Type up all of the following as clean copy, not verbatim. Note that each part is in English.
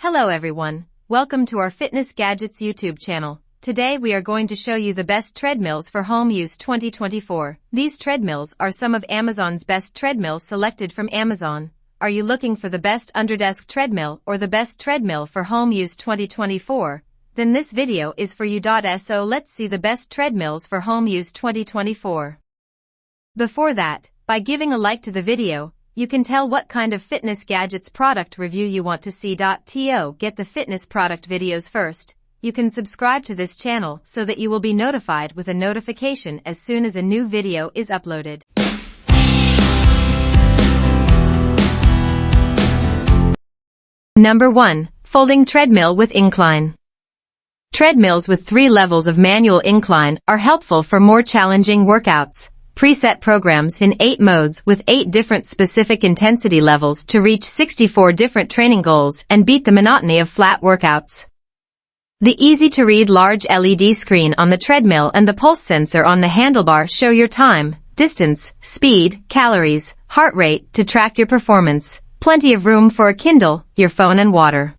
Hello everyone, welcome to our Fitness Gadgets YouTube channel. Today we are going to show you the best treadmills for home use 2024. These treadmills are some of Amazon's best treadmills selected from Amazon. Are you looking for the best underdesk treadmill or the best treadmill for home use 2024? Then this video is for you. So let's see the best treadmills for home use 2024. Before that, by giving a like to the video, you can tell what kind of fitness gadgets product review you want to see. To get the fitness product videos first, you can subscribe to this channel so that you will be notified with a notification as soon as a new video is uploaded. Number 1. Folding treadmill with incline. Treadmills with 3 levels of manual incline are helpful for more challenging workouts. Preset programs in 8 modes with 8 different specific intensity levels to reach 64 different training goals and beat the monotony of flat workouts. The easy-to-read large LED screen on the treadmill and the pulse sensor on the handlebar show your time, distance, speed, calories, heart rate to track your performance. Plenty of room for a Kindle, your phone and water.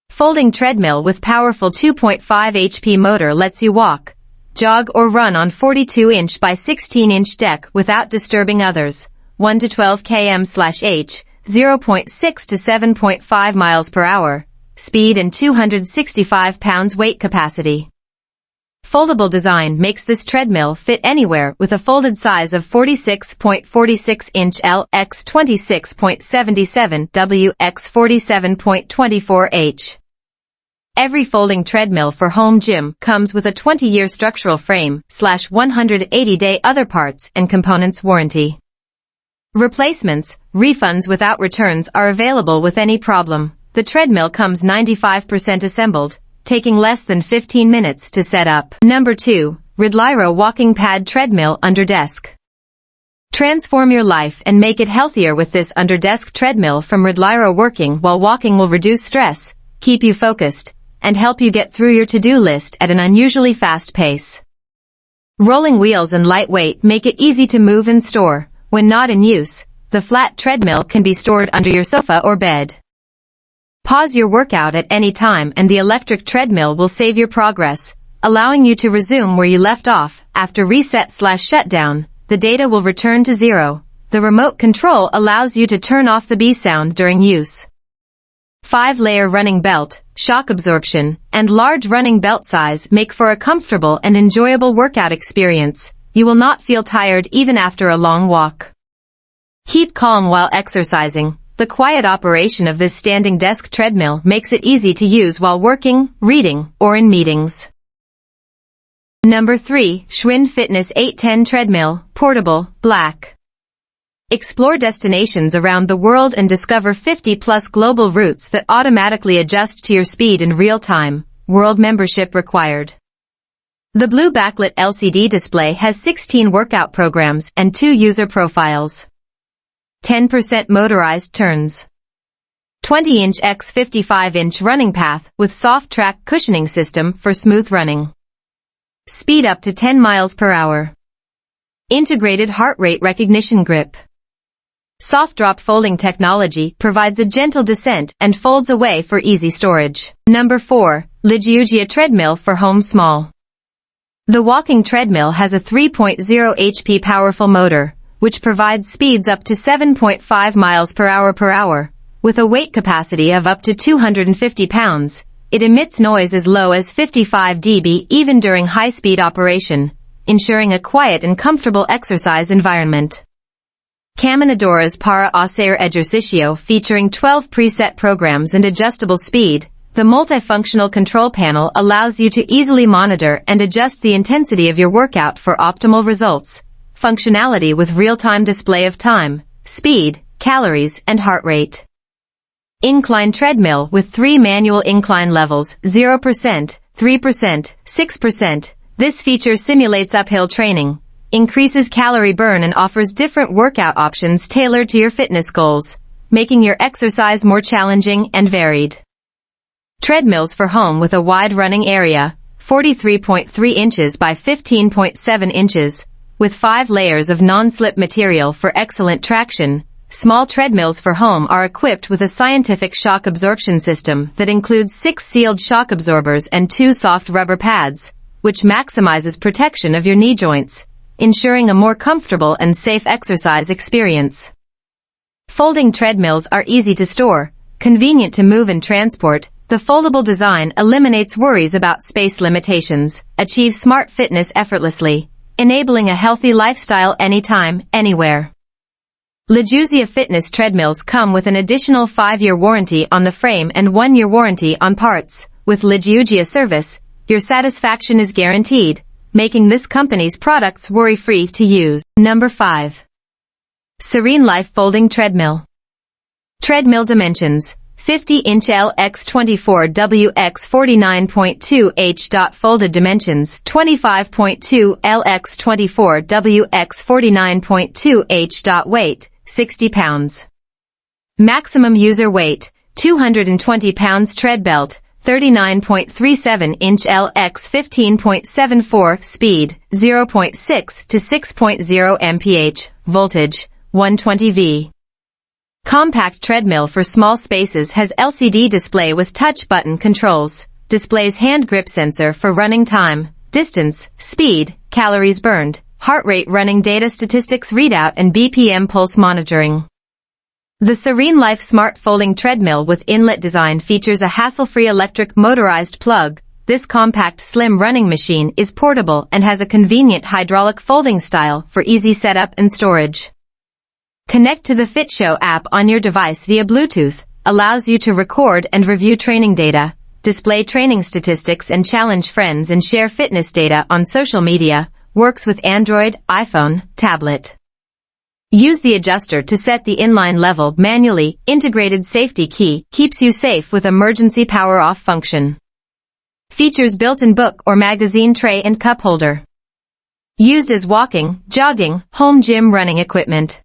Folding treadmill with powerful 2.5 HP motor lets you walk, jog or run on 42-inch by 16-inch deck without disturbing others. 1 to 12 km/h, 0.6 to 7.5 miles per hour, speed and 265 pounds weight capacity. Foldable design makes this treadmill fit anywhere with a folded size of 46.46 inch L x 26.77 W x 47.24 H. Every folding treadmill for home gym comes with a 20-year structural frame / 180-day other parts and components warranty. Replacements, refunds without returns are available with any problem. The treadmill comes 95% assembled, taking less than 15 minutes to set up. Number 2. Treadmills Walking Pad Treadmill Under Desk. Transform your life and make it healthier with this under-desk treadmill from Treadmills. Working while walking will reduce stress, keep you focused, and help you get through your to-do list at an unusually fast pace. Rolling wheels and lightweight make it easy to move and store. When not in use, the flat treadmill can be stored under your sofa or bed. Pause your workout at any time and the electric treadmill will save your progress, allowing you to resume where you left off. After reset/shutdown, the data will return to 0. The remote control allows you to turn off the beep sound during use. 5-layer running belt, shock absorption, and large running belt size make for a comfortable and enjoyable workout experience. You will not feel tired even after a long walk. Keep calm while exercising. The quiet operation of this standing desk treadmill makes it easy to use while working, reading, or in meetings. Number 3. Schwinn Fitness 810 Treadmill, Portable, Black. Explore destinations around the world and discover 50+ global routes that automatically adjust to your speed in real time. World membership required. The blue backlit LCD display has 16 workout programs and 2 user profiles. 10% motorized turns. 20-inch x 55-inch running path with soft track cushioning system for smooth running. Speed up to 10 miles per hour. Integrated heart rate recognition grip. Soft drop folding technology provides a gentle descent and folds away for easy storage. Number 4. Ligiugia Treadmill for Home Small. The walking treadmill has a 3.0 HP powerful motor, which provides speeds up to 7.5 miles per hour. With a weight capacity of up to 250 pounds, it emits noise as low as 55 dB even during high-speed operation, ensuring a quiet and comfortable exercise environment. Caminadoras para hacer ejercicio featuring 12 preset programs and adjustable speed, the multifunctional control panel allows you to easily monitor and adjust the intensity of your workout for optimal results. Functionality with real-time display of time, speed, calories, and heart rate. Incline treadmill with 3 manual incline levels, 0%, 3%, 6%. This feature simulates uphill training, increases calorie burn and offers different workout options tailored to your fitness goals, making your exercise more challenging and varied. Treadmills for home with a wide running area, 43.3 inches by 15.7 inches, with 5 layers of non-slip material for excellent traction, small treadmills for home are equipped with a scientific shock absorption system that includes 6 sealed shock absorbers and 2 soft rubber pads, which maximizes protection of your knee joints, ensuring a more comfortable and safe exercise experience. Folding treadmills are easy to store, convenient to move and transport. The foldable design eliminates worries about space limitations, achieves smart fitness effortlessly, enabling a healthy lifestyle anytime, anywhere. Leguzia Fitness treadmills come with an additional 5-year warranty on the frame and 1-year warranty on parts. With Leguzia service, your satisfaction is guaranteed, making this company's products worry-free to use. Number 5. Serene Life Folding Treadmill. Treadmill dimensions: 50-inch L x 24W x 49.2 H. Folded dimensions: 25.2 L x 24W x 49.2 H. Weight: 60 pounds. Maximum user weight: 220 pounds. Tread belt: 39.37-inch L x 15.74. Speed: 0.6 to 6.0 mph. Voltage: 120 V. Compact treadmill for small spaces, has LCD display with touch button controls. Displays hand grip sensor for running time, distance, speed, calories burned, heart rate, running data statistics readout, and BPM pulse monitoring. The Serene Life Smart Folding Treadmill with inlet design features a hassle-free electric motorized plug. This compact slim running machine is portable and has a convenient hydraulic folding style for easy setup and storage. Connect to the FitShow app on your device via Bluetooth, allows you to record and review training data, display training statistics, and challenge friends and share fitness data on social media. Works with Android, iPhone, tablet. Use the adjuster to set the inline level manually. Integrated safety key keeps you safe with emergency power off function. Features built-in book or magazine tray and cup holder. Used as walking, jogging, home gym running equipment.